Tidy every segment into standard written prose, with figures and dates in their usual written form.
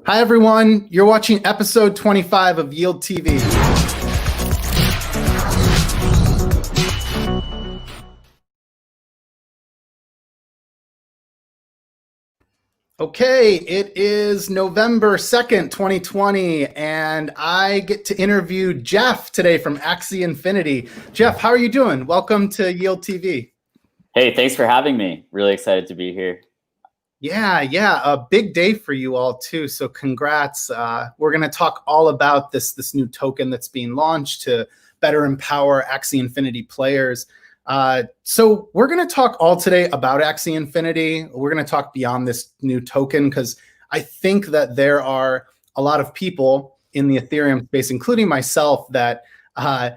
Hi, everyone. You're watching episode 25 of Yield TV. Okay, it is November 2nd, 2020, and I get to interview Jeff today from Axie Infinity. Jeff, how are you doing? Welcome to Yield TV. Hey, thanks for having me. Really excited to be here. Yeah, a big day for you all too. So congrats. We're going to talk all about this new token that's being launched to better empower Axie Infinity players. So we're going to talk all today about Axie Infinity. We're going to talk beyond this new token because I think that there are a lot of people in the Ethereum space, including myself, that I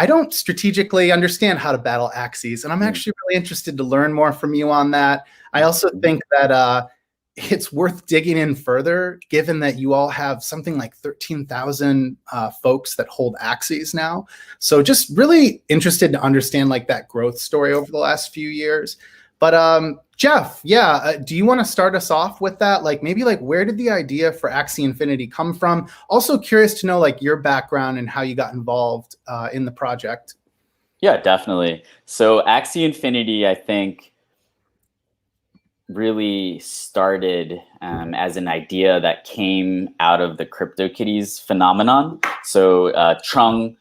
don't strategically understand how to battle Axies, and I'm actually really interested to learn more from you on that. I also think that it's worth digging in further, given that you all have something like 13,000 folks that hold Axies now. So just really interested to understand like that growth story over the last few years. But Jeff, do you want to start us off with that? Like maybe like where did the idea for Axie Infinity come from? Also curious to know like your background and how you got involved in the project. Yeah, definitely. So Axie Infinity, I think, really started as an idea that came out of the CryptoKitties phenomenon. So Trung,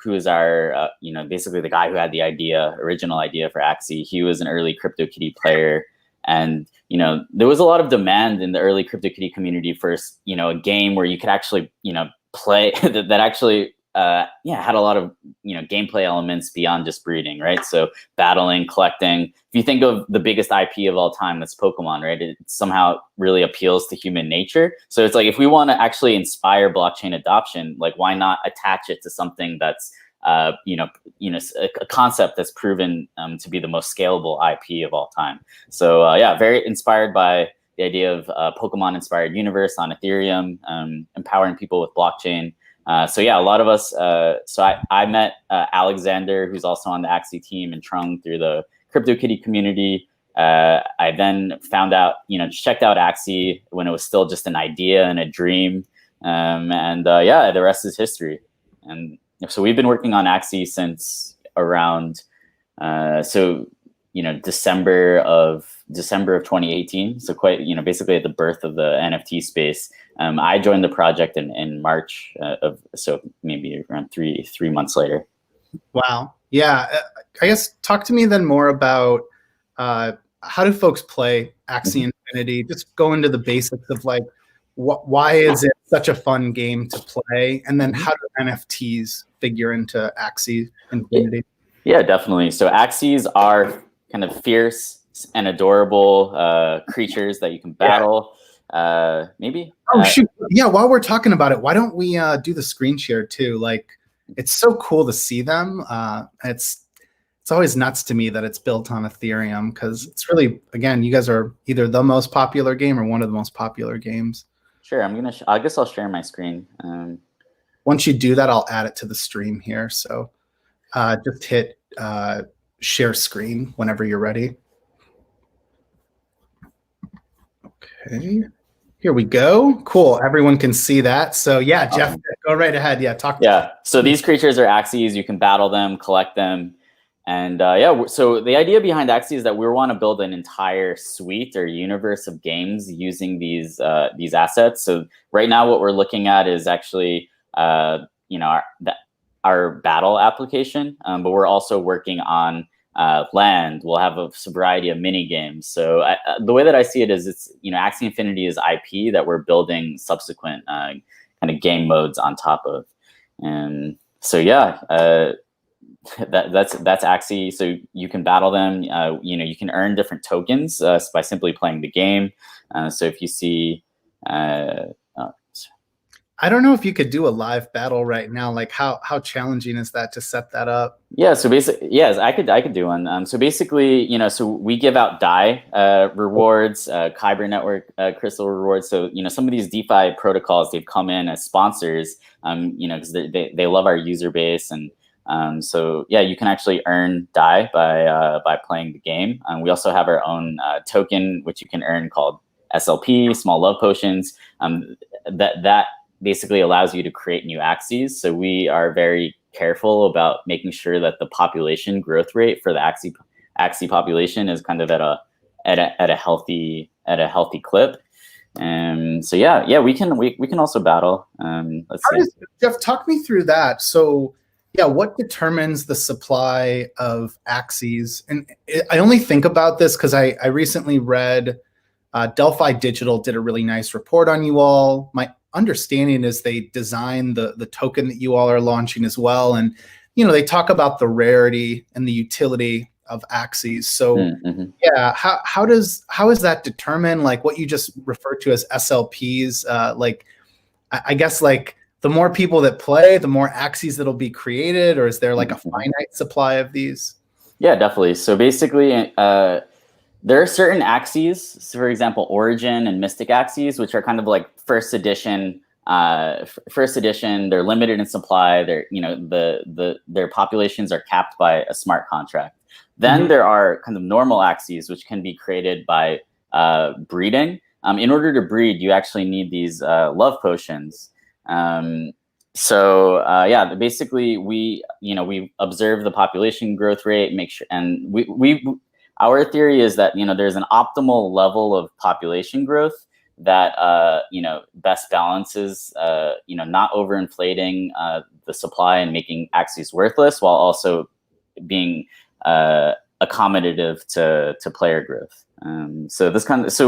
who is our, basically the guy who had the original idea for Axie, he was an early CryptoKitty player. And, there was a lot of demand in the early CryptoKitty community for, a game where you could actually, play that actually had a lot of gameplay elements beyond just breeding, right? So battling, collecting. If you think of the biggest IP of all time, that's Pokemon, right? It somehow really appeals to human nature. So it's like if we want to actually inspire blockchain adoption, like why not attach it to something that's a concept that's proven to be the most scalable IP of all time. So very inspired by the idea of Pokemon-inspired universe on Ethereum, empowering people with blockchain. A lot of us, I met Alexander, who's also on the Axie team, and Trung through the CryptoKitty community. I then found out, checked out Axie when it was still just an idea and a dream. The rest is history. And so we've been working on Axie since around, December of 2018. So quite, basically at the birth of the NFT space. I joined the project in March maybe around three months later. Wow. Yeah. I guess talk to me then more about how do folks play Axie Infinity? Just go into the basics of like why is it such a fun game to play, and then how do NFTs figure into Axie Infinity? Yeah, definitely. So Axies are kind of fierce and adorable creatures that you can battle. Maybe. Shoot. Yeah. While we're talking about it, why don't we do the screen share too? Like, it's so cool to see them. It's always nuts to me that it's built on Ethereum because it's really, again, you guys are either the most popular game or one of the most popular games. Sure. I guess I'll share my screen. Once you do that, I'll add it to the stream here. So just hit share screen whenever you're ready. Okay. Here we go. Cool. Everyone can see that. So yeah, Jeff, go right ahead. Yeah, talk. So these creatures are Axies. You can battle them, collect them. And so the idea behind Axie is that we want to build an entire suite or universe of games using these assets. So right now what we're looking at is actually our battle application, but we're also working on land. We'll have a variety of mini games. So the way that I see it is it's Axie Infinity is IP that we're building subsequent kind of game modes on top of. And so that's Axie. So you can battle them. You can earn different tokens by simply playing the game. So if you see, I don't know if you could do a live battle right now. Like how challenging is that to set that up? Yeah. So basically, yes, I could do one. So basically, so we give out DAI rewards, Kyber network crystal rewards. So some of these DeFi protocols, they've come in as sponsors. Because they love our user base, and you can actually earn DAI by playing the game. We also have our own token which you can earn called SLP, small love potions. That basically allows you to create new Axies. So we are very careful about making sure that the population growth rate for the Axie population is kind of at a healthy clip. So yeah, we can also battle. Let's see. Jeff, talk me through that. So yeah, what determines the supply of Axies? And I only think about this because I recently read Delphi Digital did a really nice report on you all. My understanding is they designed the token that you all are launching as well. And, they talk about the rarity and the utility of Axies. So yeah, how is that determined? Like what you just referred to as SLPs, I guess like the more people that play, the more Axies that'll be created, or is there like a finite supply of these? Yeah, definitely. So basically, there are certain Axies, so for example, Origin and Mystic Axies, which are kind of like first edition. They're limited in supply. They're their populations are capped by a smart contract. Then there are kind of normal Axies, which can be created by breeding. In order to breed, you actually need these love potions. Yeah, basically we observe the population growth rate, make sure, and our theory is that there's an optimal level of population growth that best balances not overinflating the supply and making Axies worthless, while also being accommodative to player growth. So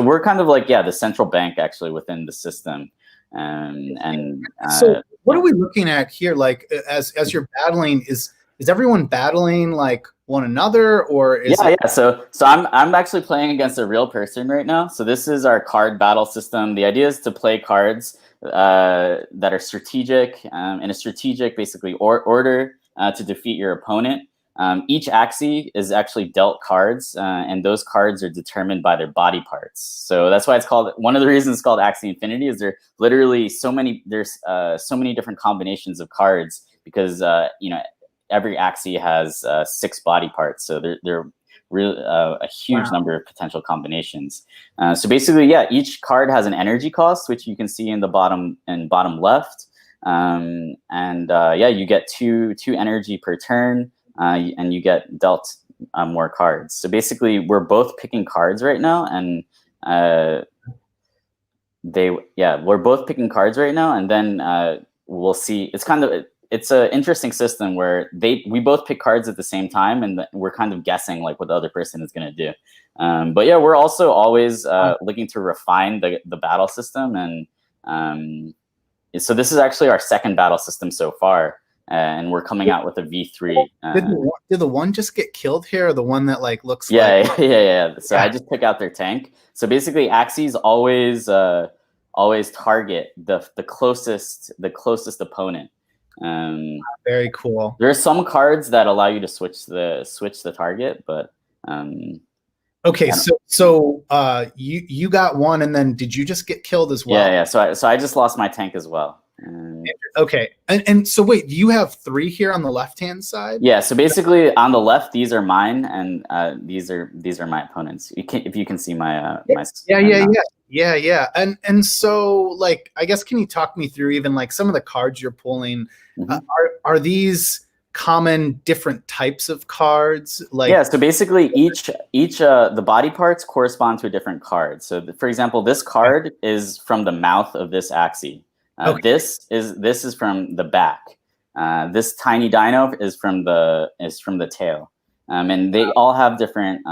we're kind of like the central bank actually within the system. So what are we looking at here? Like as you're battling, is everyone battling like one another, or is So I'm actually playing against a real person right now. So this is our card battle system. The idea is to play cards that are strategic in a strategic basically order to defeat your opponent. Each Axie is actually dealt cards, and those cards are determined by their body parts. So that's why it's called, one of the reasons it's called Axie Infinity is there literally so many different combinations of cards, because every Axie has 6 body parts. So they're really a huge number of potential combinations. So basically, each card has an energy cost, which you can see in the bottom left. You get two energy per turn. And you get dealt more cards. So basically, we're both picking cards right now, and we're both picking cards right now, and then we'll see. It's an interesting system where we both pick cards at the same time, and we're kind of guessing like what the other person is going to do. We're also always looking to refine the battle system, and so this is actually our second battle system so far. And we're coming out with a V3. Did the one just get killed here, or the one that like looks like... So I just took out their tank. So basically, Axies always target the closest opponent. Very cool. There are some cards that allow you to switch the target, but okay. So you got one, and then did you just get killed as well? Yeah. So I just lost my tank as well. Okay, and so wait, you have 3 here on the left-hand side? Yeah, so basically on the left, these are mine, and these are my opponents. If you can see my Yeah. And so like, I guess, can you talk me through even like some of the cards you're pulling? Are these common different types of cards? Like so basically each the body parts correspond to a different card. So for example, this card is from the mouth of this Axie. This is from the back. This tiny dino is from the tail, and they all have different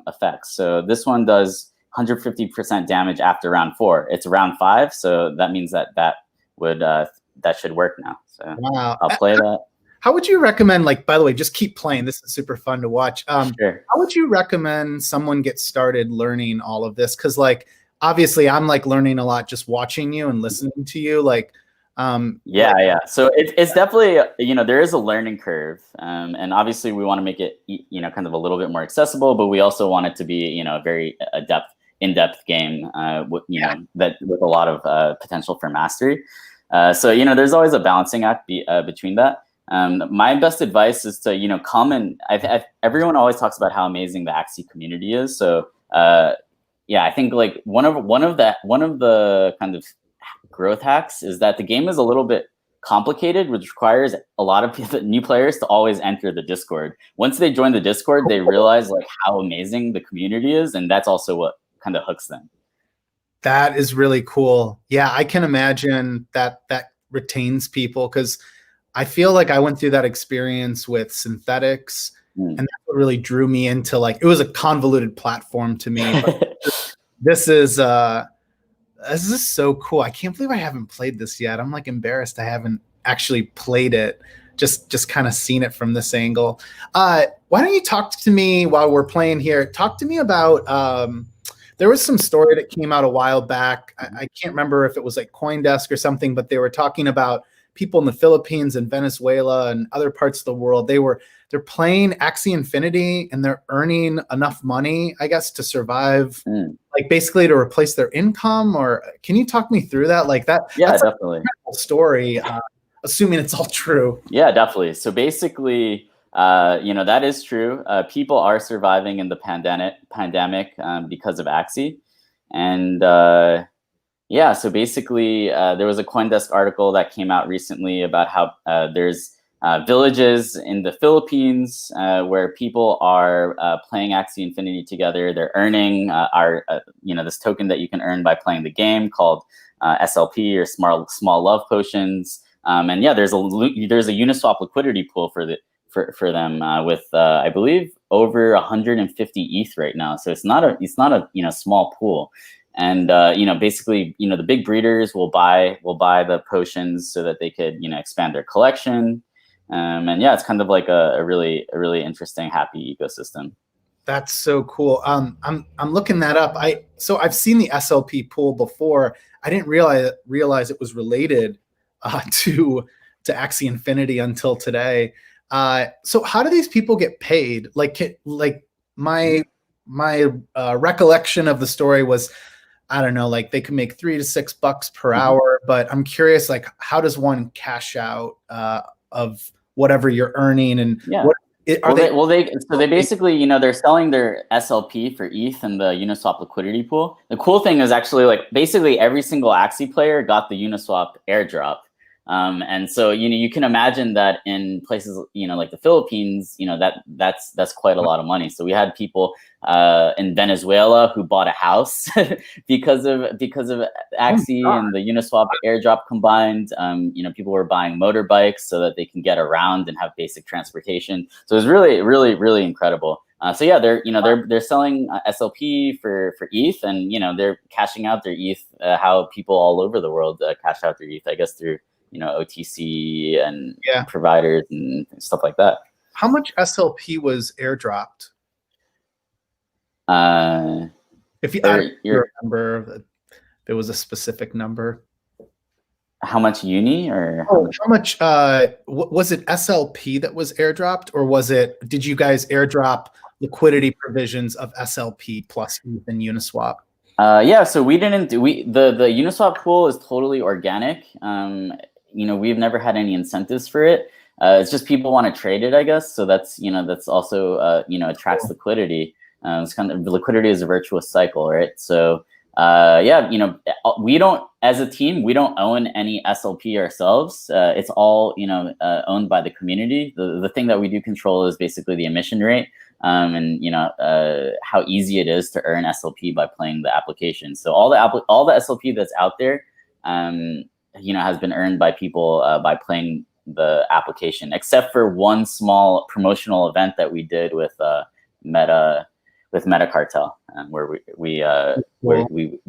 effects. So this one does 150% damage after round 4. It's round 5, so that means that should work now. So I'll play that. How would you recommend, like, by the way, just keep playing. This is super fun to watch. Sure. How would you recommend someone get started learning all of this? Because like, obviously I'm like learning a lot just watching you and listening to you. Like, So it's definitely, there is a learning curve. And obviously we want to make it, kind of a little bit more accessible, but we also want it to be, a very in-depth game, that with a lot of potential for mastery. So there's always a balancing act between that. My best advice is to, come and everyone always talks about how amazing the Axie community is. So, I think like one of the kind of growth hacks is that the game is a little bit complicated, which requires a lot of new players to always enter the Discord. Once they join the Discord, they realize like how amazing the community is, and that's also what kind of hooks them. That is really cool. Yeah, I can imagine that retains people, because I feel like I went through that experience with synthetics, and that's what really drew me into, like, it was a convoluted platform to me. But this is so cool. I can't believe I haven't played this yet. I'm like embarrassed I haven't actually played it. Just kind of seen it from this angle. Why don't you talk to me while we're playing here? Talk to me about there was some story that came out a while back. I can't remember if it was like CoinDesk or something, but they were talking about people in the Philippines and Venezuela and other parts of the world. They're playing Axie Infinity and they're earning enough money, I guess, to survive, like basically to replace their income. Or can you talk me through that? Like that? Yeah, that's definitely. A story, assuming it's all true. Yeah, definitely. So basically, that is true. People are surviving in the pandemic because of Axie. And so basically, there was a CoinDesk article that came out recently about how there's villages in the Philippines where people are playing Axie Infinity together. They're earning this token that you can earn by playing the game called SLP, or small love potions. There's a Uniswap liquidity pool for them with I believe over 150 ETH right now. So it's not a small pool. And basically, the big breeders will buy the potions so that they could expand their collection. It's kind of like a really interesting, happy ecosystem. That's so cool. I'm looking that up. I've seen the SLP pool before. I didn't realize it was related to Axie Infinity until today. So how do these people get paid? Like my recollection of the story was, I don't know, like they could make $3 to $6 per hour. But I'm curious, like, how does one cash out of whatever you're earning? And they basically, they're selling their SLP for ETH in the Uniswap liquidity pool. The cool thing is actually, like, basically every single Axie player got the Uniswap airdrop. And so, you can imagine that in places, like the Philippines, that's quite a lot of money. So we had people in Venezuela who bought a house because of Axie and the Uniswap airdrop combined. People were buying motorbikes so that they can get around and have basic transportation. So it was really incredible. They're selling SLP for ETH, and they're cashing out their ETH how people all over the world cash out their ETH, I guess, through OTC and providers and stuff like that. How much SLP was airdropped? If you remember, there was a specific number. How much uni, or how much was it SLP that was airdropped, or did you guys airdrop liquidity provisions of SLP plus ETH and Uniswap? So we didn't the Uniswap pool is totally organic. We've never had any incentives for it. It's just people want to trade it, I guess. So that's also attracts liquidity. It's kind of, liquidity is a virtuous cycle, right? So we don't, as a team, we don't own any SLP ourselves. It's all owned by the community. The thing that we do control is basically the emission rate, and how easy it is to earn SLP by playing the application. So all the SLP that's out there, has been earned by people by playing the application, except for one small promotional event that we did with Meta Cartel, where we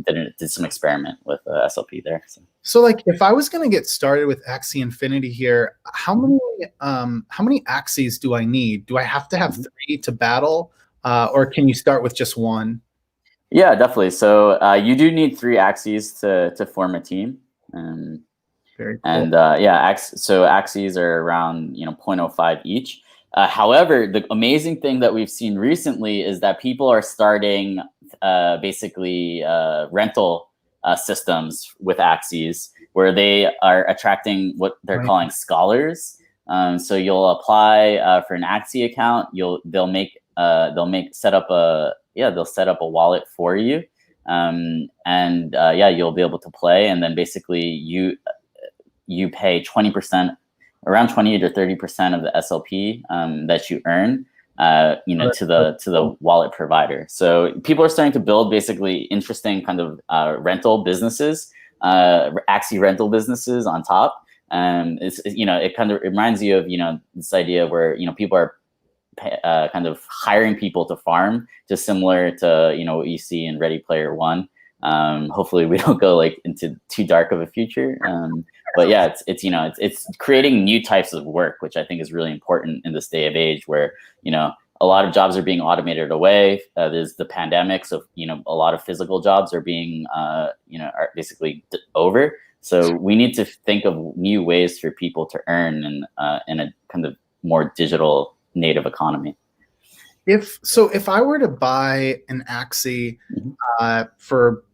did some experiment with SLP there. So like, if I was going to get started with Axie Infinity here, how many Axies do I need? Do I have to have 3 to battle, or can you start with just 1? Yeah, definitely. So you do need 3 Axies to form a team. Very cool. And so Axies are around 0.05 each. However, the amazing thing that we've seen recently is that people are starting basically rental systems with Axies, where they are attracting what they're calling scholars. So you'll apply for an Axie account. They'll set up a wallet for you, Yeah, you'll be able to play, and then basically you pay 20%, around 20 to 30% of the SLP that you earn, to the wallet provider. So people are starting to build basically interesting kind of rental businesses, Axie rental businesses on top. It kind of reminds you of this idea where people are kind of hiring people to farm, just similar to what you see in Ready Player One. Hopefully we don't go like into too dark of a future. But yeah, it's creating new types of work, which I think is really important in this day of age where a lot of jobs are being automated away. There's the pandemic, so a lot of physical jobs are being are basically over. So we need to think of new ways for people to earn in a kind of more digital native economy. If I were to buy an Axie for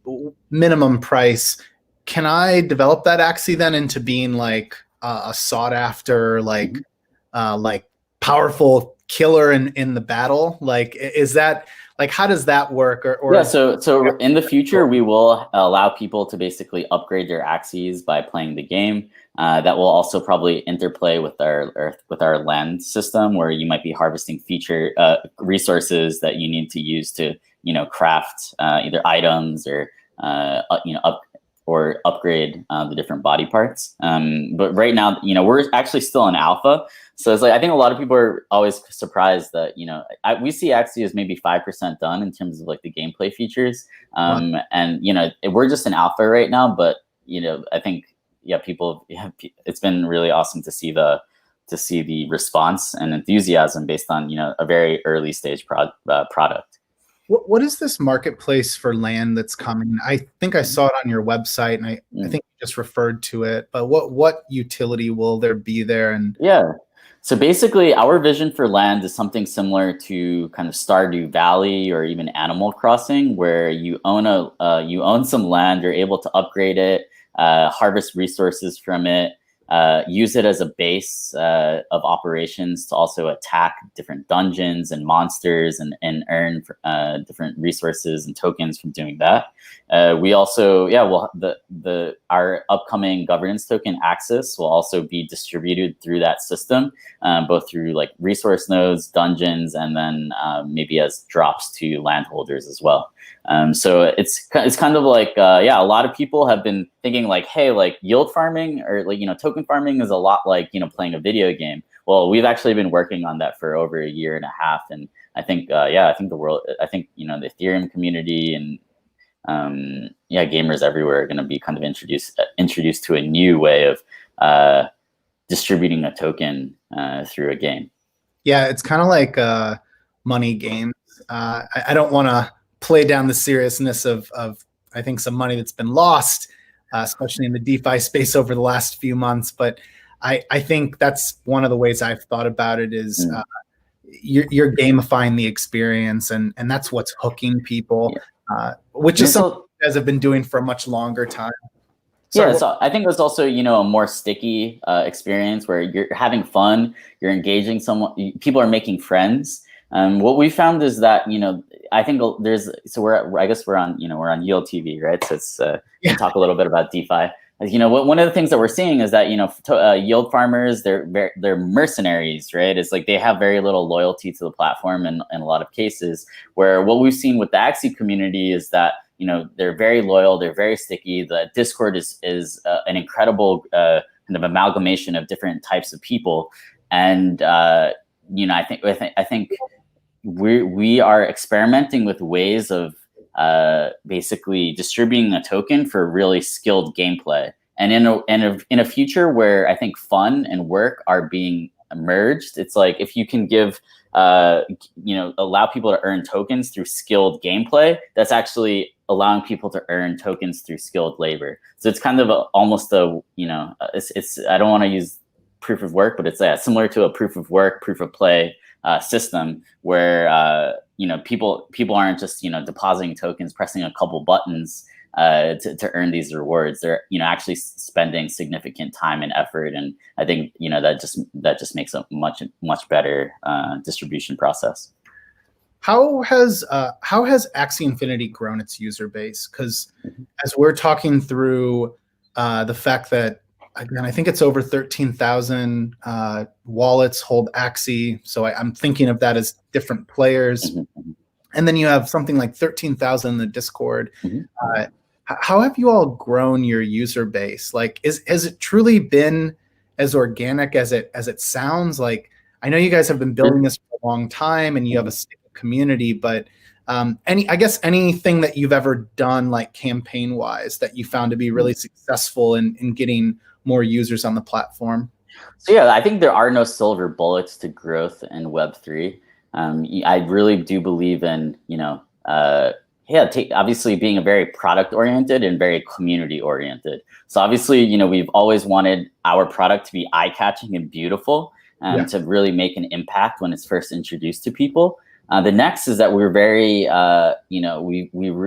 minimum price, can I develop that Axie then into being like a sought after, like powerful killer in the battle? Like, is that like, how does that work? Or yeah, so in the future, we will allow people to basically upgrade their Axies by playing the game. That will also probably interplay with our land system, where you might be harvesting feature resources that you need to use to craft either items or upgrade the different body parts. But right now, we're actually still in alpha. So it's like, I think a lot of people are always surprised that, we see Axie as maybe 5% done in terms of like the gameplay features. And, we're just in alpha right now, but, I think, it's been really awesome to see the response and enthusiasm based on, a very early stage product. What is this marketplace for land that's coming? I think I saw it on your website, and I think you just referred to it. But what utility will there be there? And yeah, so basically, our vision for land is something similar to kind of Stardew Valley or even Animal Crossing, where you own some land, you're able to upgrade it, harvest resources from it, use it as a base of operations to also attack different dungeons and monsters and earn different resources and tokens from doing that. We also, our upcoming governance token Axis will also be distributed through that system, both through like resource nodes, dungeons, and then maybe as drops to landholders as well. So it's kind of like, a lot of people have been thinking like, hey, like yield farming or like, token farming is a lot like, playing a video game. Well, we've actually been working on that for over a year and a half. And I think, the Ethereum community and, gamers everywhere are going to be kind of introduced to a new way of distributing a token through a game. Yeah, it's kind of like money games. I don't want to play down the seriousness of I think some money that's been lost, especially in the DeFi space over the last few months. But I think that's one of the ways I've thought about it is you're gamifying the experience, and that's what's hooking people, which is something you guys have been doing for a much longer time. So I think it's also, a more sticky experience where you're having fun, you're engaging someone, people are making friends. What we found is that, I think we're on Yield TV, right? So it's, we can talk a little bit about DeFi. One of the things that we're seeing is that, yield farmers, they're mercenaries, right? It's like they have very little loyalty to the platform in a lot of cases, where what we've seen with the Axie community is that, they're very loyal, they're very sticky. The Discord is an incredible kind of amalgamation of different types of people. And, I think we are experimenting with ways of basically distributing a token for really skilled gameplay. And in a future where I think fun and work are being merged, it's like if you can give allow people to earn tokens through skilled gameplay, that's actually allowing people to earn tokens through skilled labor. So it's kind of almost it's I don't want to use proof of work, but it's similar to a proof of work, proof of play system where people aren't just depositing tokens, pressing a couple buttons to earn these rewards. They're actually spending significant time and effort, and I think that just makes a much better distribution process. how has Axie Infinity grown its user base? Because as we're talking through the fact that, again, I think it's over 13,000 wallets hold Axie, so I'm thinking of that as different players, and then you have something like 13,000 in the Discord. How have you all grown your user base? Like, has it truly been as organic as it sounds? Like, I know you guys have been building this for a long time, and you have a stable community, but anything that you've ever done, like campaign wise, that you found to be really successful in getting more users on the platform? So yeah, I think there are no silver bullets to growth in Web3. I really do believe in, obviously being a very product oriented and very community oriented. So obviously, we've always wanted our product to be eye catching and beautiful, to really make an impact when it's first introduced to people. The next is that we're very,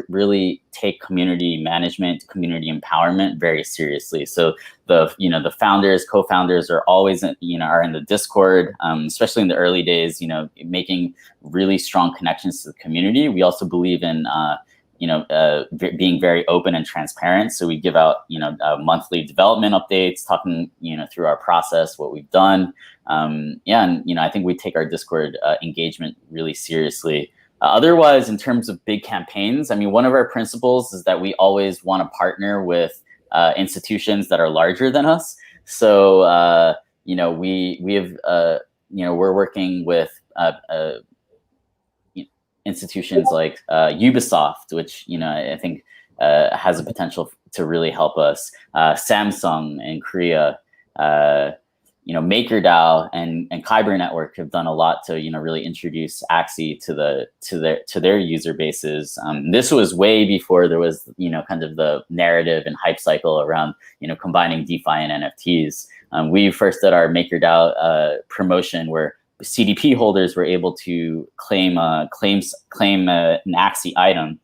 really take community management, community empowerment very seriously. So the founders, co-founders are always, are in the Discord, especially in the early days, making really strong connections to the community. We also believe in, being very open and transparent. So we give out, monthly development updates, talking, through our process, what we've done. I think we take our Discord engagement really seriously. Otherwise, in terms of big campaigns, I mean, one of our principles is that we always want to partner with institutions that are larger than us. So, we have, we're working with institutions like Ubisoft, which, I think has a potential to really help us. Samsung in Korea, MakerDAO and Kyber Network have done a lot to, really introduce Axie to their user bases. This was way before there was, kind of the narrative and hype cycle around, combining DeFi and NFTs. We first did our MakerDAO promotion where CDP holders were able to claim an Axie item.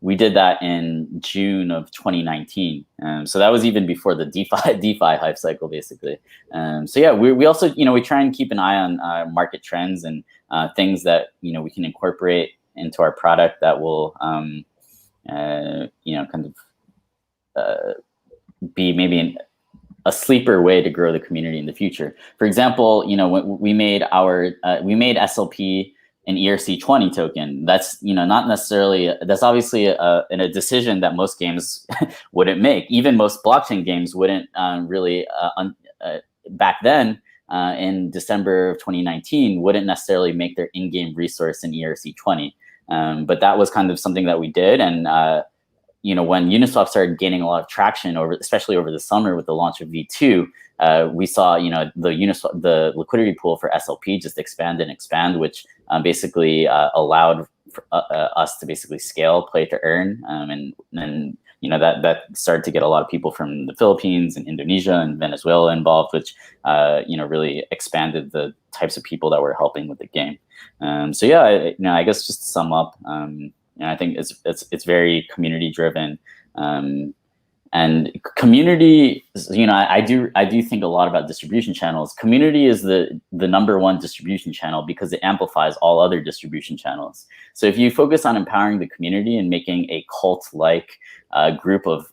We did that in June of 2019. So that was even before the DeFi hype cycle, basically. We also, we try and keep an eye on market trends and things that, we can incorporate into our product that will, be maybe a sleeper way to grow the community in the future. For example, when we made SLP an ERC20 token. That's not necessarily, that's obviously a decision that most games wouldn't make. Even most blockchain games wouldn't really back then in December of 2019 wouldn't necessarily make their in-game resource an ERC20. But that was kind of something that we did, and when Uniswap started gaining a lot of traction especially over the summer with the launch of V2, we saw, the liquidity pool for SLP just expand and expand, which basically allowed us to basically scale play to earn. And that started to get a lot of people from the Philippines and Indonesia and Venezuela involved, which, really expanded the types of people that were helping with the game. I guess just to sum up, I think it's very community driven, and community. I do think a lot about distribution channels. Community is the number one distribution channel because it amplifies all other distribution channels. So if you focus on empowering the community and making a cult-like group of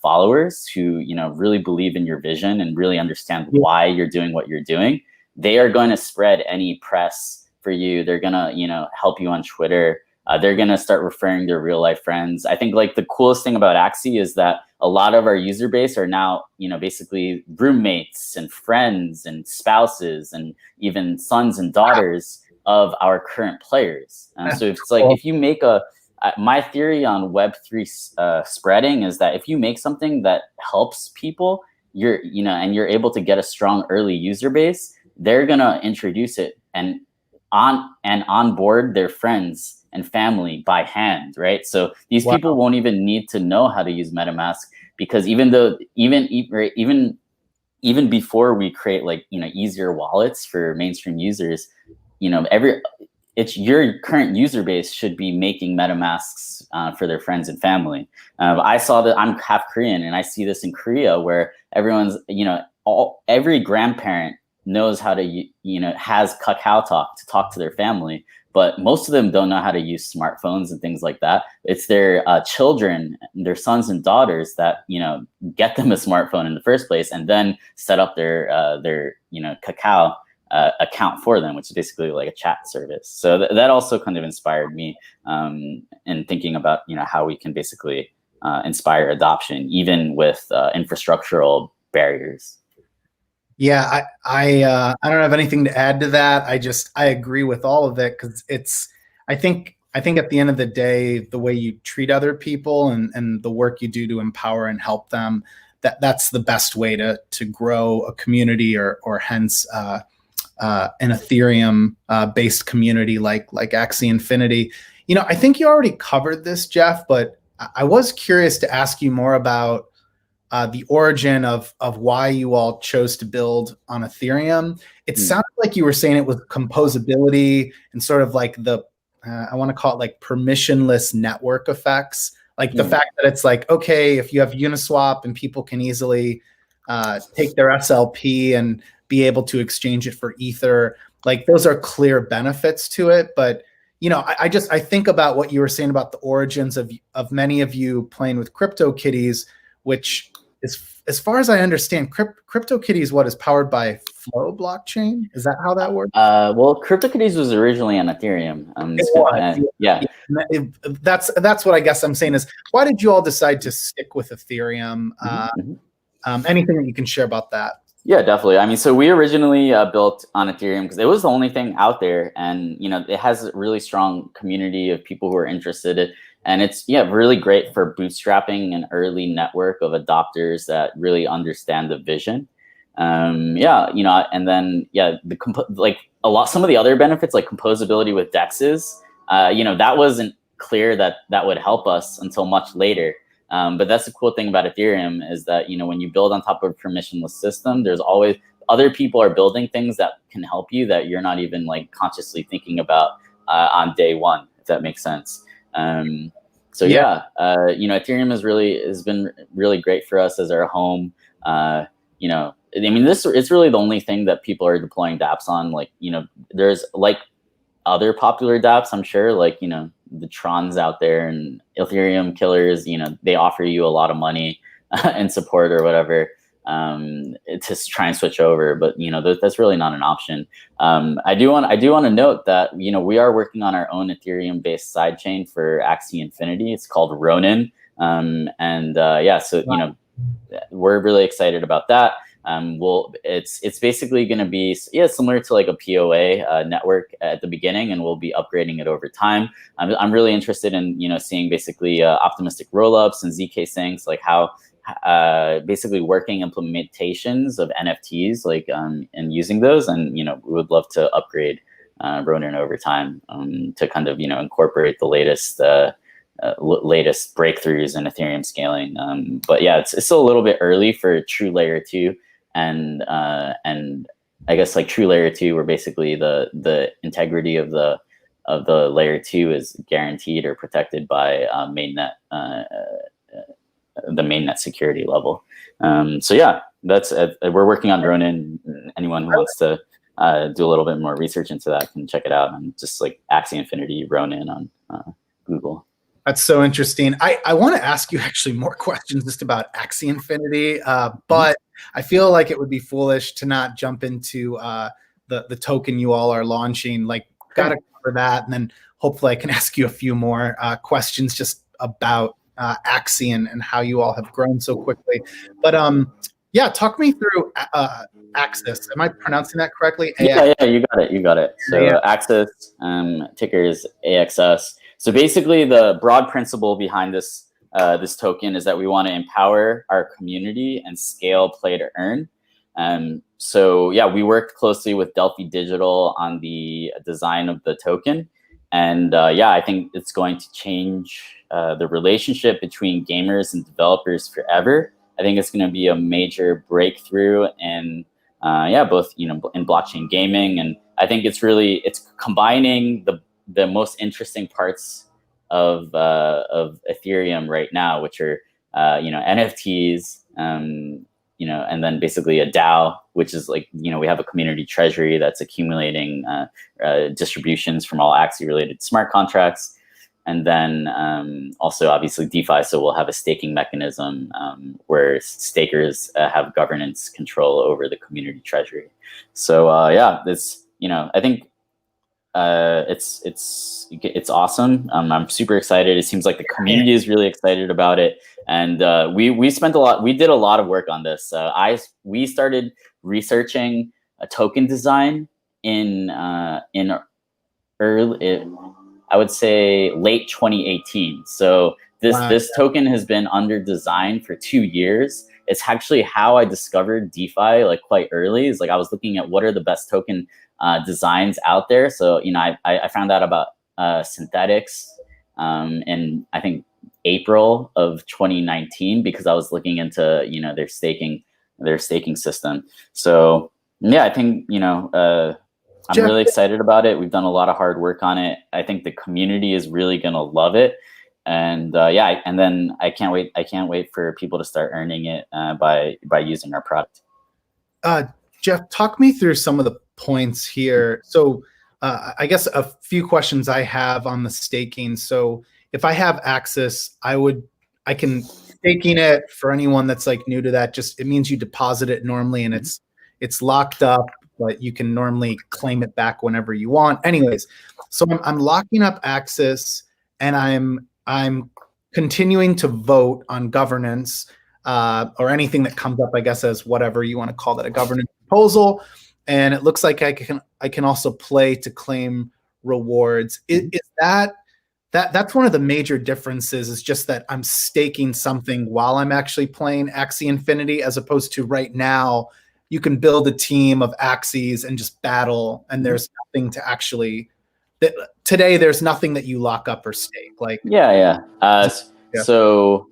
followers who really believe in your vision and really understand why you're doing what you're doing, they are going to spread any press for you. They're going to help you on Twitter. They're going to start referring their real life friends. I think like the coolest thing about Axie is that a lot of our user base are now, basically roommates and friends and spouses and even sons and daughters of our current players. So it's like, if you make my theory on Web3 spreading is that if you make something that helps people, and you're able to get a strong early user base, they're going to introduce it and onboard their friends and family by hand, right? So these people won't even need to know how to use MetaMask, because even before we create easier wallets for mainstream users, your current user base should be making MetaMasks for their friends and family. I saw that. I'm half Korean, and I see this in Korea where everyone's every grandparent knows how to has Kakao Talk to talk to their family. but most of them don't know how to use smartphones and things like that. It's their children, their sons and daughters that, get them a smartphone in the first place, and then set up their Kakao account for them, which is basically like a chat service. So that also kind of inspired me in thinking about, how we can basically inspire adoption, even with infrastructural barriers. Yeah, I don't have anything to add to that. I agree with all of it, because I think at the end of the day, the way you treat other people and the work you do to empower and help them, that's the best way to grow a community, or hence an Ethereum based community like Axie Infinity. I think you already covered this, Jeff, but I was curious to ask you more about the origin of why you all chose to build on Ethereum. It sounded like you were saying it was composability and sort of like the I want to call it like permissionless network effects, like the fact that it's like, okay, if you have Uniswap and people can easily take their SLP and be able to exchange it for Ether, like those are clear benefits to it. But I think about what you were saying about the origins of many of you playing with CryptoKitties, which is, as far as I understand, CryptoKitties is powered by Flow blockchain. Is that how that works? Well, CryptoKitties was originally on Ethereum. Yeah. That's what I guess I'm saying is, why did you all decide to stick with Ethereum? Anything that you can share about that? Yeah, definitely. I mean, so we originally built on Ethereum because it was the only thing out there, and it has a really strong community of people who are interested. And it's really great for bootstrapping an early network of adopters that really understand the vision. And then some of the other benefits, like composability with DEXs, that wasn't clear that would help us until much later. But that's the cool thing about Ethereum, is that when you build on top of a permissionless system, there's always other people are building things that can help you that you're not even like consciously thinking about on day one, if that makes sense. Ethereum has been really great for us as our home. It's really the only thing that people are deploying dApps on. Like, there's like other popular dApps, I'm sure, like, the Trons out there and Ethereum killers, they offer you a lot of money and support or whatever to try and switch over. But, that's really not an option. I do want to note that, we are working on our own Ethereum based sidechain for Axie Infinity. It's called Ronin. We're really excited about that. It's basically going to be similar to like a POA network at the beginning, and we'll be upgrading it over time. I'm really interested in seeing basically optimistic rollups and ZK syncs, like how basically working implementations of NFTs, like and using those, and we would love to upgrade Ronin over time to kind of incorporate the latest breakthroughs in Ethereum scaling. But yeah, it's still a little bit early for true layer 2. And I guess like true layer 2, where basically the integrity of the layer 2 is guaranteed or protected by mainnet, the mainnet security level. That's we're working on Ronin. Anyone who wants to do a little bit more research into that can check it out on just like Axie Infinity Ronin on Google. That's so interesting. I want to ask you actually more questions just about Axie Infinity, but I feel like it would be foolish to not jump into the token you all are launching. Like, gotta cover that, and then hopefully I can ask you a few more questions just about Axie and how you all have grown so quickly. But talk me through Axis. Am I pronouncing that correctly? Yeah, you got it. So Axis, ticker is AXS. So basically, the broad principle behind this token is that we want to empower our community and scale play to earn. We worked closely with Delphi Digital on the design of the token, and I think it's going to change the relationship between gamers and developers forever. I think it's going to be a major breakthrough in both in blockchain gaming, and I think it's combining the most interesting parts of Ethereum right now, which are NFTs, and then basically a DAO, which is like, we have a community treasury that's accumulating distributions from all Axie related smart contracts. And then also obviously DeFi, so we'll have a staking mechanism where stakers have governance control over the community treasury. So it's I think it's awesome. I'm super excited. It seems like the community is really excited about it, and we did a lot of work on this. We started researching a token design in early. I would say late 2018. So this token has been under design for 2 years. It's actually how I discovered DeFi like quite early. Is like I was looking at what are the best token designs out there. So I found out about synthetics in I think April of 2019 because I was looking into their staking system. So yeah, I think I'm really excited about it. We've done a lot of hard work on it. I think the community is really going to love it. And and then I can't wait for people to start earning it by using our product. Jeff, talk me through some of the points here. So I guess a few questions I have on the staking. So if I have access, I can staking it for anyone that's like new to that. Just it means you deposit it normally and it's locked up, but you can normally claim it back whenever you want. Anyways, so I'm locking up access and I'm continuing to vote on governance or anything that comes up, I guess, as whatever you want to call that, a governance proposal. And it looks like I can also play to claim rewards. Is that's one of the major differences is just that I'm staking something while I'm actually playing Axie Infinity, as opposed to right now, you can build a team of Axies and just battle, and there's nothing to actually. Today, there's nothing that you lock up or stake. Like So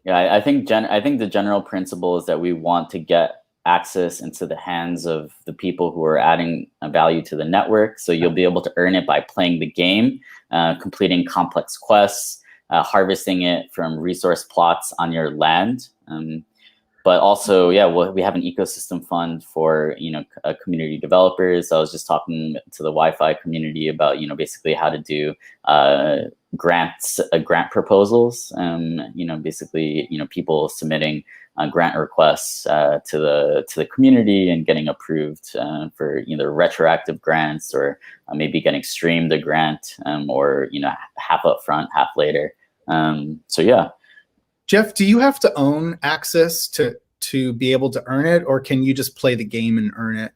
yeah, I think the general principle is that we want to get access into the hands of the people who are adding value to the network. So you'll be able to earn it by playing the game, completing complex quests, harvesting it from resource plots on your land. But also, we have an ecosystem fund for community developers. I was just talking to the Wi-Fi community about basically how to do grant proposals. Basically people submitting grant requests to the community and getting approved for either retroactive grants or maybe getting streamed a grant or half up front, half later. So yeah. Jeff, do you have to own access to be able to earn it, or can you just play the game and earn it?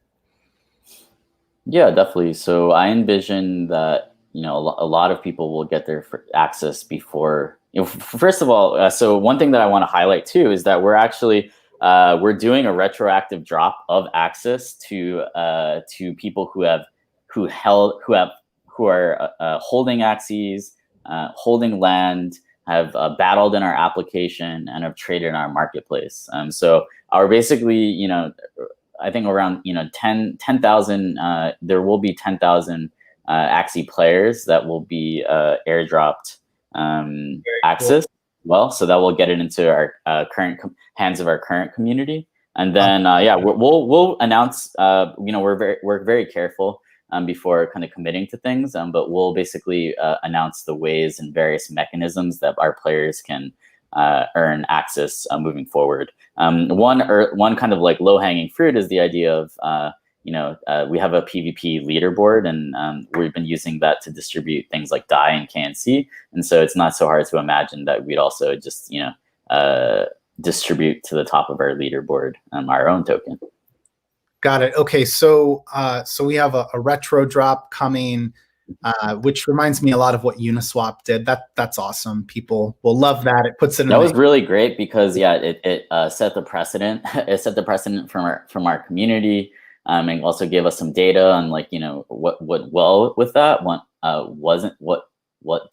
Yeah, definitely. So I envision that a lot of people will get their access before. First of all, so one thing that I want to highlight too is that we're actually we're doing a retroactive drop of access to people who are holding Axies, holding land, have battled in our application and have traded in our marketplace. So our basically, I think around 10,000. There will be 10,000 Axie players that will be airdropped access. Well, so that will get it into our current hands of our current community, and then we'll announce. We're very careful before kind of committing to things, but we'll basically announce the ways and various mechanisms that our players can earn access moving forward. One kind of like low-hanging fruit is the idea of we have a PvP leaderboard, and we've been using that to distribute things like DAI and KNC, and so it's not so hard to imagine that we'd also just distribute to the top of our leaderboard our own token. Got it. Okay, so we have a retro drop coming, which reminds me a lot of what Uniswap did. That's awesome. People will love that. It puts it. That was really great because it set the precedent. It set the precedent from our community, and also gave us some data on what went well with that, what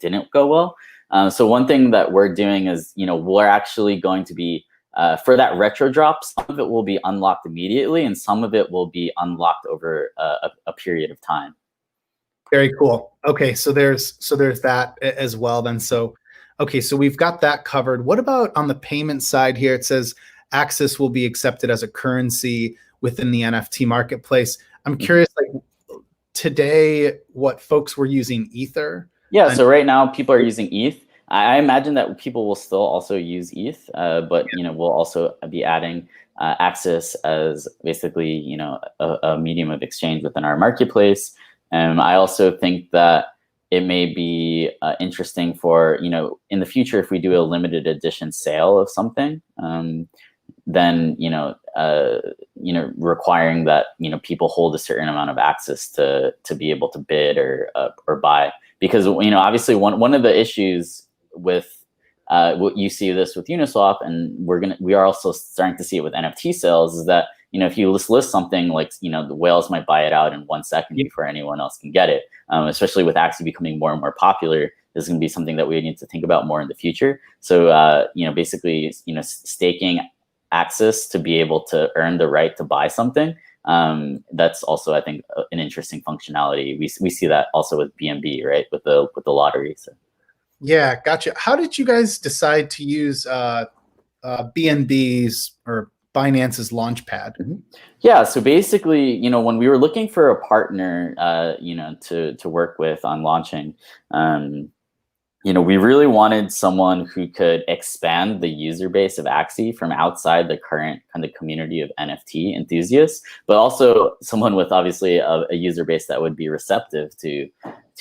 didn't go well. So one thing that we're doing is we're actually going to be. For that retro drop, some of it will be unlocked immediately, and some of it will be unlocked over a period of time. Very cool. Okay, so there's that as well. Then so, okay, so we've got that covered. What about on the payment side here? It says Axis will be accepted as a currency within the NFT marketplace. I'm curious, like today, what folks were using Ether? Yeah, so right now people are using ETH. I imagine that people will still also use ETH, but we'll also be adding Axis as basically a medium of exchange within our marketplace. I also think that it may be interesting for in the future if we do a limited edition sale of something, then requiring that people hold a certain amount of access to be able to bid or buy, because obviously one of the issues with what you see this with Uniswap, and we are also starting to see it with NFT sales, is that if you list something like the whales might buy it out in 1 second before anyone else can get it, especially with Axie becoming more and more popular. This is going to be something that we need to think about more in the future. So basically staking access to be able to earn the right to buy something. That's also, I think, an interesting functionality. We see that also with BNB, right, with the lottery. So. Yeah, gotcha. How did you guys decide to use BNB's or Binance's Launchpad? Mm-hmm. Yeah, so basically, when we were looking for a partner, to work with on launching, we really wanted someone who could expand the user base of Axie from outside the current kind of community of NFT enthusiasts, but also someone with obviously a user base that would be receptive to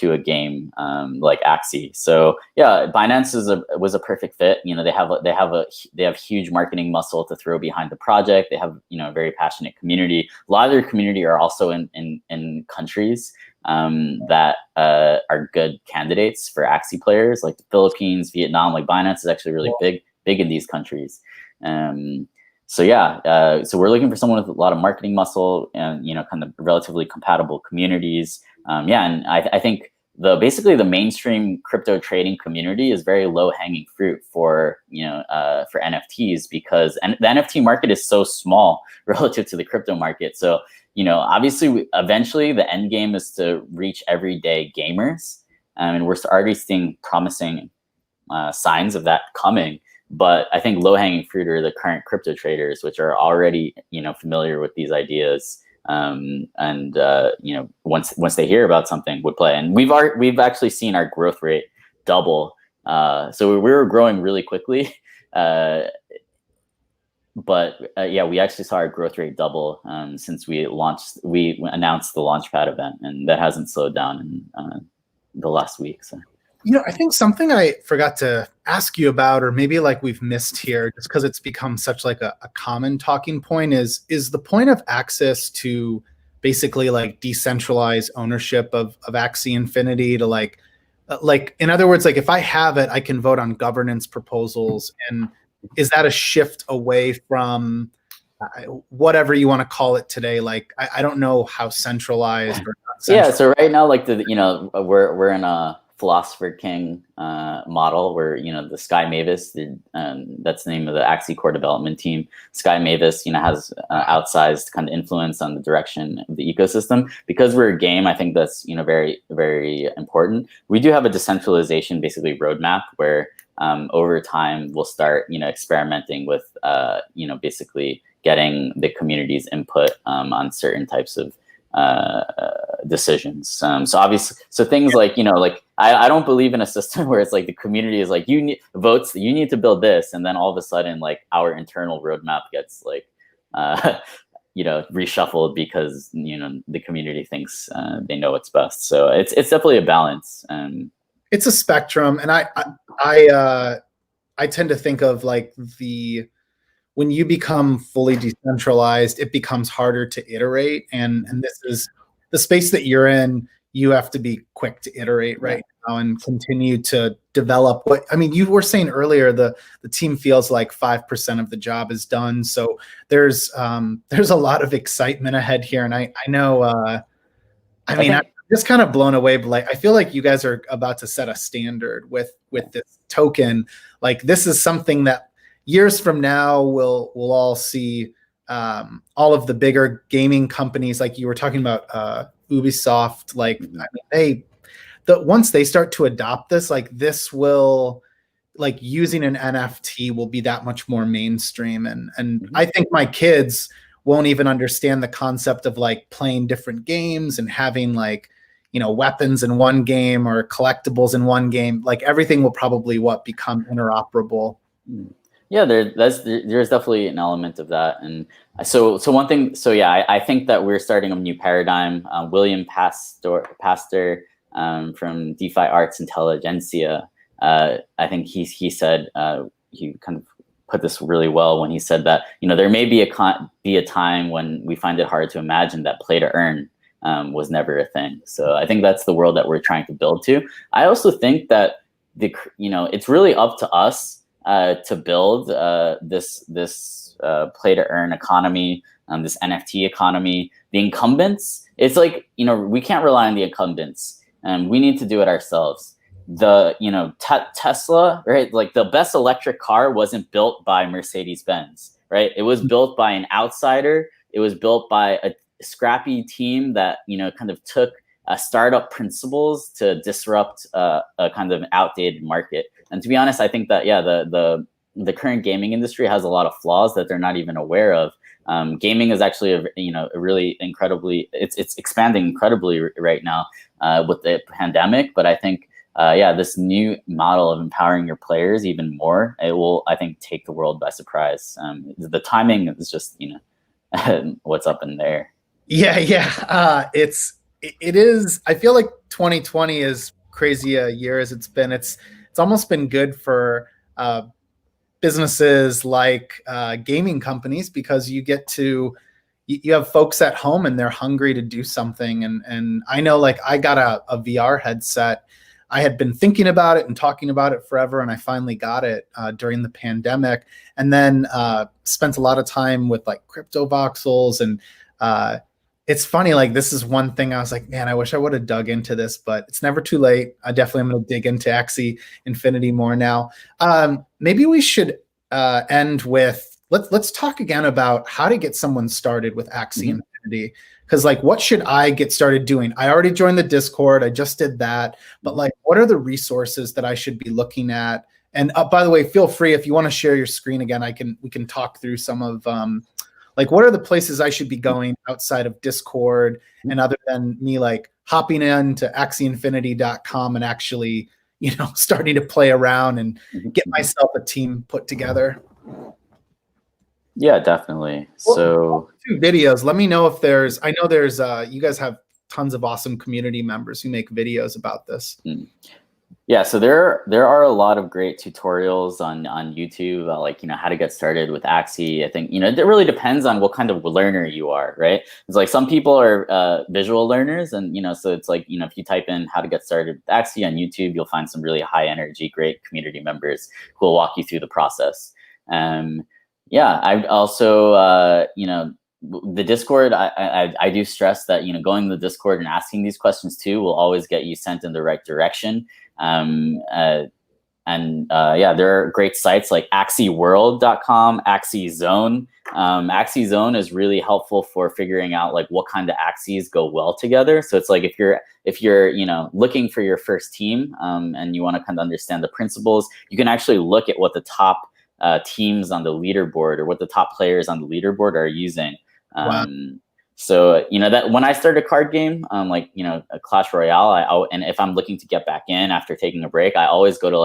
a game like Axie. So yeah, Binance was a perfect fit. They have huge marketing muscle to throw behind the project. They have a very passionate community. A lot of their community are also in countries that are good candidates for Axie players, like the Philippines, Vietnam. Like Binance is actually really big in these countries. So yeah, so we're looking for someone with a lot of marketing muscle and kind of relatively compatible communities. And I think basically the mainstream crypto trading community is very low hanging fruit for NFTs, because the NFT market is so small relative to the crypto market. So obviously, eventually the end game is to reach everyday gamers, and we're already seeing promising signs of that coming. But I think low-hanging fruit are the current crypto traders, which are already familiar with these ideas, and once they hear about something, would play. And we've actually seen our growth rate double. So we were growing really quickly. But we actually saw our growth rate double since we announced the Launchpad event, and that hasn't slowed down in the last week. So. I think something I forgot to ask you about, or maybe like we've missed here, just because it's become such like a common talking point, is the point of Axis to basically like decentralize ownership of Axie Infinity to like in other words, like if I have it, I can vote on governance proposals. And is that a shift away from whatever you want to call it today? Like I don't know how centralized or not centralized. Yeah, so right now, like we're in a Philosopher King model where the Sky Mavis, that's the name of the Axie core development team. Sky Mavis has outsized kind of influence on the direction of the ecosystem. Because we're a game, I think that's very, very important. We do have a decentralization basically roadmap where over time we'll start experimenting with basically getting the community's input on certain types of decisions. So obviously, things like I don't believe in a system where it's like the community is like, you need votes, you need to build this, and then all of a sudden like our internal roadmap gets like reshuffled because the community thinks they know what's best. So it's definitely a balance. It's a spectrum, and I tend to think of like when you become fully decentralized, it becomes harder to iterate. And this is the space that you're in. You have to be quick to iterate right now and continue to develop you were saying earlier, the team feels like 5% of the job is done. So there's a lot of excitement ahead here. And I know, I'm just kind of blown away, but like, I feel like you guys are about to set a standard with this token. Like this is something that years from now, we'll all see all of the bigger gaming companies, like you were talking about, Ubisoft. Like once they start to adopt this, like this will like using an NFT will be that much more mainstream. And I think my kids won't even understand the concept of like playing different games and having like, weapons in one game or collectibles in one game. Like everything will probably become interoperable. Yeah, there's definitely an element of that. And so one thing, I think that we're starting a new paradigm. William Pastor from DeFi Arts Intelligentsia, I think he said, he kind of put this really well when he said that, there may be a time when we find it hard to imagine that play to earn was never a thing. So I think that's the world that we're trying to build to. I also think that it's really up to us to build this play to earn economy, this NFT economy. The incumbents, it's like, we can't rely on the incumbents, and we need to do it ourselves. Tesla, right? Like the best electric car wasn't built by Mercedes-Benz, right? It was built by an outsider. It was built by a scrappy team that, kind of took startup principles to disrupt a kind of outdated market. And to be honest, I think that, the current gaming industry has a lot of flaws that they're not even aware of. Gaming is actually a really incredibly, it's expanding incredibly right now with the pandemic. But I think, this new model of empowering your players even more, it will, I think, take the world by surprise. The timing is just, what's up in there. Yeah. It is. I feel like 2020 is crazy a year as it's been. It's almost been good for businesses like gaming companies, because you have folks at home and they're hungry to do something. And I know, like, I got a VR headset. I had been thinking about it and talking about it forever, and I finally got it during the pandemic, and then spent a lot of time with like crypto voxels. And it's funny, like, this is one thing I was like, man, I wish I would have dug into this, but it's never too late. I definitely am going to dig into Axie Infinity more now. Maybe we should end with, let's talk again about how to get someone started with Axie Infinity. Because, like, what should I get started doing? I already joined the Discord. I just did that. But, like, what are the resources that I should be looking at? And by the way, feel free, if you want to share your screen again, we can talk through some of like, what are the places I should be going outside of Discord, and other than me like hopping into axieinfinity.com and actually, starting to play around and get myself a team put together. Yeah, definitely. So 2 videos. Let me know if I know there's you guys have tons of awesome community members who make videos about this. Yeah, so there are a lot of great tutorials on YouTube, like, how to get started with Axie. I think, it really depends on what kind of learner you are, right? It's like some people are visual learners, and, so it's like, if you type in how to get started with Axie on YouTube, you'll find some really high energy, great community members who will walk you through the process. I also, the Discord, I do stress that, going to the Discord and asking these questions too will always get you sent in the right direction. There are great sites like axieworld.com, Axie Zone. Axie Zone is really helpful for figuring out like what kind of Axies go well together. So it's like if you're looking for your first team and you want to kind of understand the principles, you can actually look at what the top teams on the leaderboard or what the top players on the leaderboard are using. Wow. So, that when I start a card game, like, a Clash Royale, and if I'm looking to get back in after taking a break, I always go to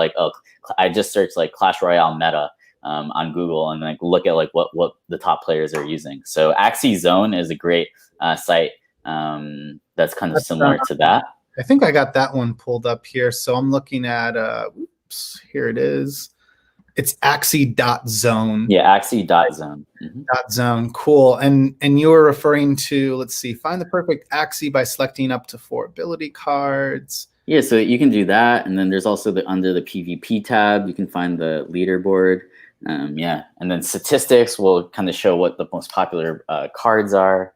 I just search like Clash Royale meta on Google and like look at like what the top players are using. So Axie Zone is a great site that's kind of similar to that. I think I got that one pulled up here. So I'm looking at, here it is. It's axie.zone. Yeah, axie.zone. .zone. Cool. And you were referring to, let's see, find the perfect Axie by selecting up to 4 ability cards. Yeah, so you can do that. And then there's also under the PvP tab, you can find the leaderboard. And then statistics will kind of show what the most popular cards are.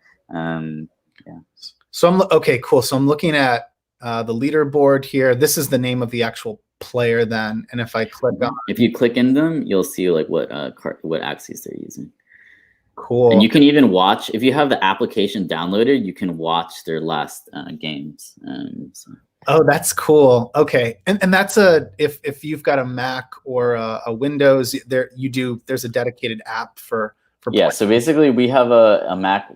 So okay, cool. So I'm looking at the leaderboard here. This is the name of the actual player then, and if I click on, if you click in them, you'll see like what Axies they're using. Cool. And you can even watch, if you have the application downloaded, you can watch their last games. Oh, that's cool. Okay. And that's if you've got a Mac or a Windows, there's a dedicated app for Yeah, playing. so basically we have a Mac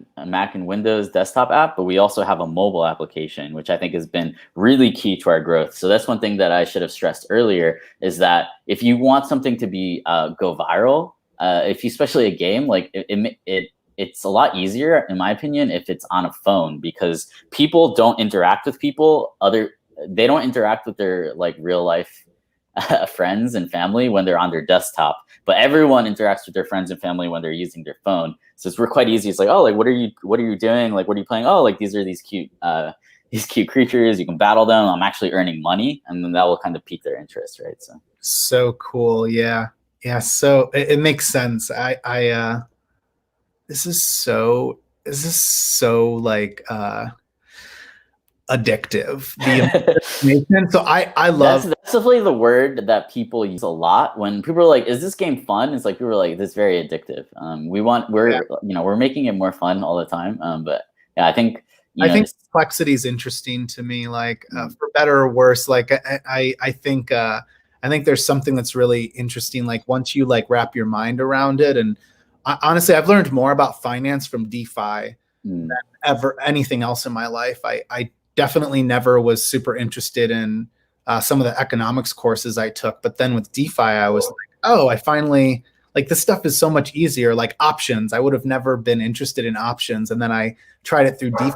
and Windows desktop app, but we also have a mobile application, which I think has been really key to our growth. So that's one thing that I should have stressed earlier is that if you want something to be go viral, if you, especially a game, like it's a lot easier, in my opinion, if it's on a phone because people don't interact with they don't interact with their like real life friends and family when they're on their desktop, but everyone interacts with their friends and family when they're using their phone. So we're quite easy. It's like, oh, like what are you doing? Like what are you playing? Oh, like these are these cute creatures. You can battle them. I'm actually earning money, and then that will kind of pique their interest, right? So cool. Yeah. Yeah. So it makes sense. This is so like addictive. The information. So I love That's definitely the word that people use a lot when people are like, "Is this game fun?" It's like people are like, "This is very addictive." We're making it more fun all the time. But yeah, I think I think complexity is interesting to me, like for better or worse. Like I think there's something that's really interesting. Like once you like wrap your mind around it, and honestly, I've learned more about finance from DeFi than ever anything else in my life. I definitely never was super interested in some of the economics courses I took, but then with DeFi, I was like, oh, I finally like this stuff is so much easier. Like options, I would have never been interested in options, and then I tried it through DeFi.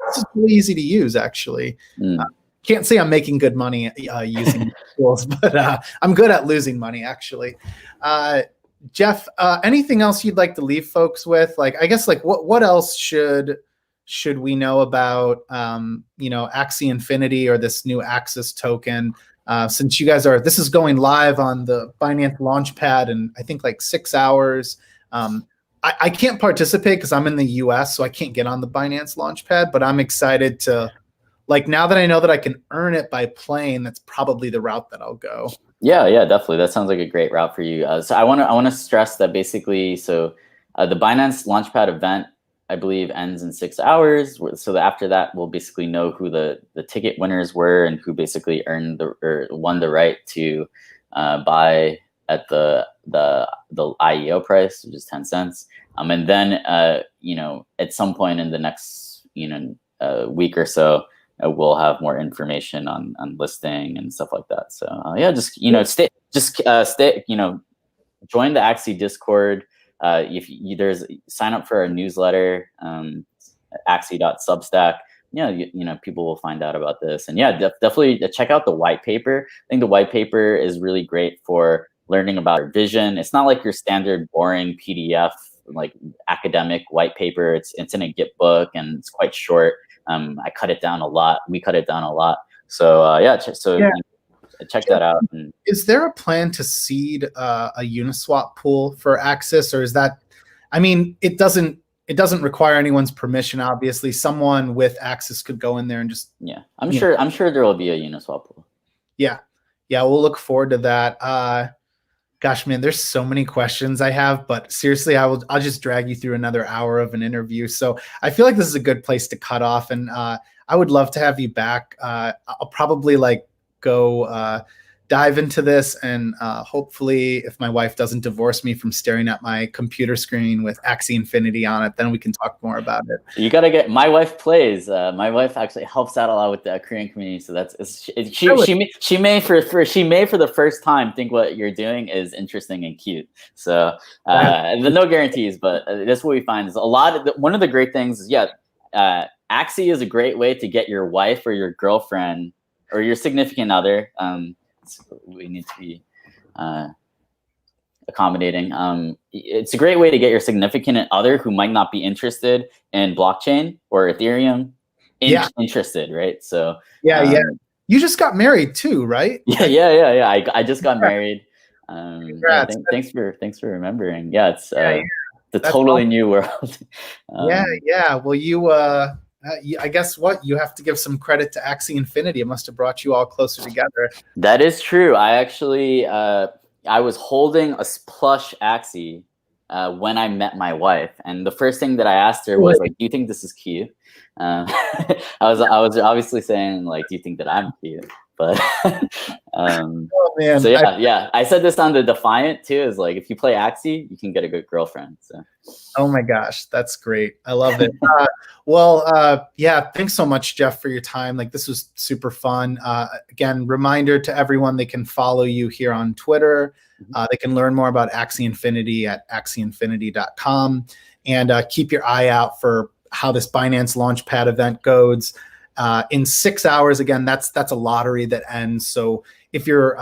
This is really easy to use, actually. Can't say I'm making good money using tools, but I'm good at losing money, actually. Jeff, anything else you'd like to leave folks with? Like, I guess, like, what else should we know about, Axie Infinity or this new Axis token? Since you guys this is going live on the Binance Launchpad in I think like 6 hours. I can't participate because I'm in the US, so I can't get on the Binance Launchpad, but I'm excited to, like, now that I know that I can earn it by playing, that's probably the route that I'll go. Yeah, definitely. That sounds like a great route for you. So I want to stress that basically, the Binance Launchpad event, I believe, ends in 6 hours. So after that, we'll basically know who the ticket winners were and who basically won the right to buy at the IEO price, which is 10 cents. And then at some point in the next week or so, we'll have more information on listing and stuff like that. So join the Axie Discord. Sign up for our newsletter, Axie.substack. People will find out about this, and definitely check out the white paper. I think the white paper is really great for learning about our vision. It's not like your standard boring PDF like academic white paper. It's in a Git book and it's quite short. I cut it down a lot. We cut it down a lot. So check that out. Is there a plan to seed a Uniswap pool for Axis, or is that? I mean, it doesn't require anyone's permission. Obviously, someone with Axis could go in there and just. Yeah, I'm sure there will be a Uniswap pool. Yeah, we'll look forward to that. Gosh, man, there's so many questions I have, but seriously, I'll just drag you through another hour of an interview. So I feel like this is a good place to cut off, and I would love to have you back. I'll probably go dive into this, and hopefully, if my wife doesn't divorce me from staring at my computer screen with Axie Infinity on it, then we can talk more about it. You gotta get. My wife plays. My wife actually helps out a lot with the Korean community, so she may for the first time think what you're doing is interesting and cute. So no guarantees, but that's what we find is one of the great things is Axie is a great way to get your wife or your girlfriend or your significant other. We need to be accommodating. It's a great way to get your significant other who might not be interested in blockchain or Ethereum interested, right? So you just got married too, right? Yeah. I just got married. Thanks for remembering. Yeah, it's the totally awesome. New world. Well, you. I guess you have to give some credit to Axie Infinity. It must have brought you all closer together. That is true. I actually I was holding a plush Axie when I met my wife, and the first thing that I asked her was like, "Do you think this is cute?" I was obviously saying like, "Do you think that I'm cute?" But Oh man. so yeah, I said this on the Defiant too. Is like, if you play Axie, you can get a good girlfriend. So. Oh my gosh, that's great. I love it. Yeah, thanks so much, Jeff, for your time. Like, this was super fun. Again, reminder to everyone, they can follow you here on Twitter. They can learn more about Axie Infinity at axieinfinity.com, and keep your eye out for how this Binance Launchpad event goes. In 6 hours, again, that's a lottery that ends. So if you're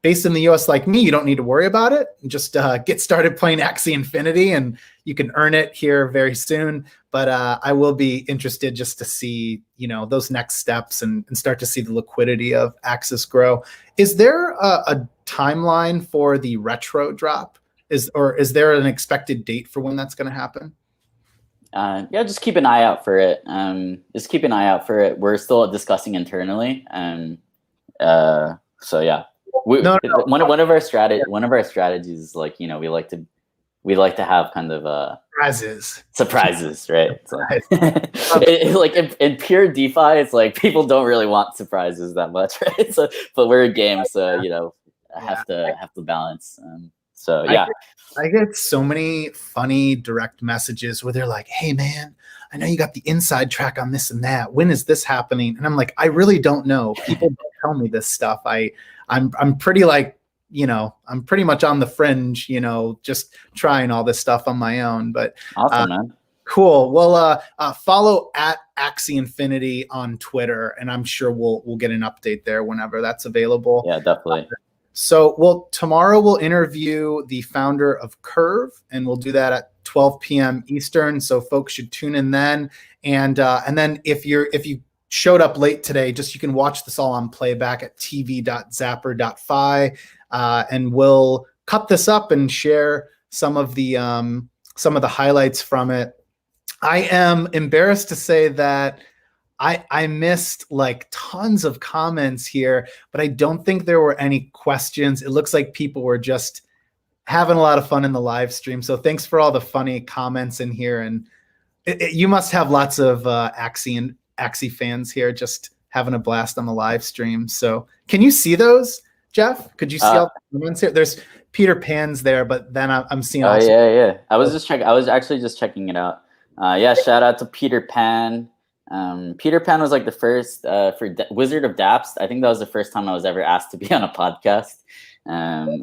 based in the US like me, you don't need to worry about it. Just get started playing Axie Infinity, and you can earn it here very soon. But I will be interested just to see, those next steps and start to see the liquidity of Axis grow. Is there a timeline for the retro drop? Is there an expected date for when that's going to happen? Yeah, just keep an eye out for it. We're still discussing internally. So yeah. One of our strategies is like, we like to have kind of surprises, right? It's like, in pure DeFi, it's like people don't really want surprises that much, right? So, but we're a game, so I have to balance. So yeah. I get so many funny direct messages where they're like, "Hey man, I know you got the inside track on this and that. When is this happening?" And I'm like, I really don't know. People don't tell me this stuff. I'm pretty like, I'm pretty much on the fringe, just trying all this stuff on my own. But awesome, man. Cool. Well, follow at Axie Infinity on Twitter, and I'm sure we'll get an update there whenever that's available. Yeah, definitely. So, tomorrow we'll interview the founder of Curve, and we'll do that at 12 p.m. Eastern. So folks should tune in then. And then if you showed up late today, you can watch this all on playback at tv.zapper.fi, and we'll cut this up and share some of the highlights from it. I am embarrassed to say that I missed like tons of comments here, but I don't think there were any questions. It looks like people were just having a lot of fun in the live stream. So thanks for all the funny comments in here. And you must have lots of Axie fans here just having a blast on the live stream. So can you see those, Jeff? Could you see all the comments here? There's Peter Pan's there, but then I'm seeing. Oh yeah. I was actually just checking it out. Yeah, shout out to Peter Pan. Peter Pan was like the first for Wizard of Dapps. I think that was the first time I was ever asked to be on a podcast. I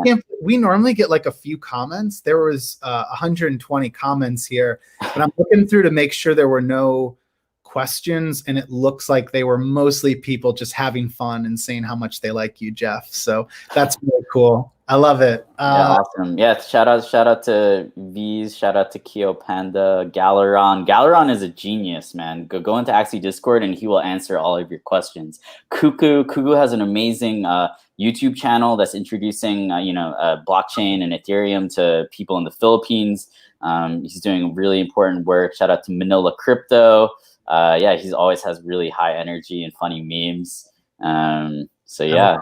can't. We normally get like a few comments. There was 120 comments here, but I'm looking through to make sure there were no questions, and it looks like they were mostly people just having fun and saying how much they like you, Jeff. So that's really cool. I love it. Yeah, awesome. Yeah, shout out to V's, shout out to Keo Panda, Galeron. Galeron is a genius, man. Go into Axie Discord and he will answer all of your questions. Cuckoo has an amazing YouTube channel that's introducing blockchain and Ethereum to people in the Philippines. He's doing really important work. Shout out to Manila Crypto. He always has really high energy and funny memes. So yeah,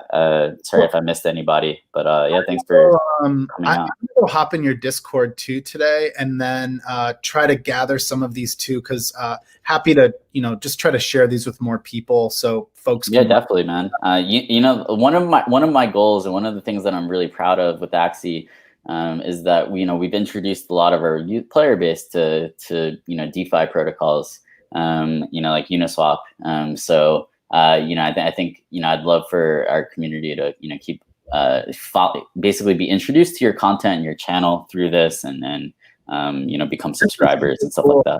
sorry if I missed anybody, but thanks for coming out. I'm gonna hop in your Discord too today, and then try to gather some of these too, because happy to just try to share these with more people so folks. Yeah, definitely, man. One of my goals and one of the things that I'm really proud of with Axie is that we've introduced a lot of our player base to DeFi protocols, like Uniswap. I think I'd love for our community to keep basically be introduced to your content and your channel through this, and then become subscribers and stuff like that.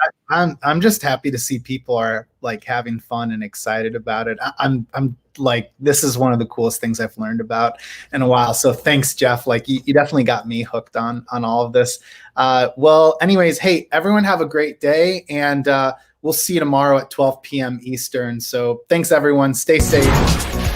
I'm just happy to see people are like having fun and excited about it. I'm like, this is one of the coolest things I've learned about in a while. So thanks, Jeff. Like you definitely got me hooked on all of this. Well, anyways, hey, everyone have a great day, and we'll see you tomorrow at 12 p.m. Eastern. So thanks, everyone. Stay safe.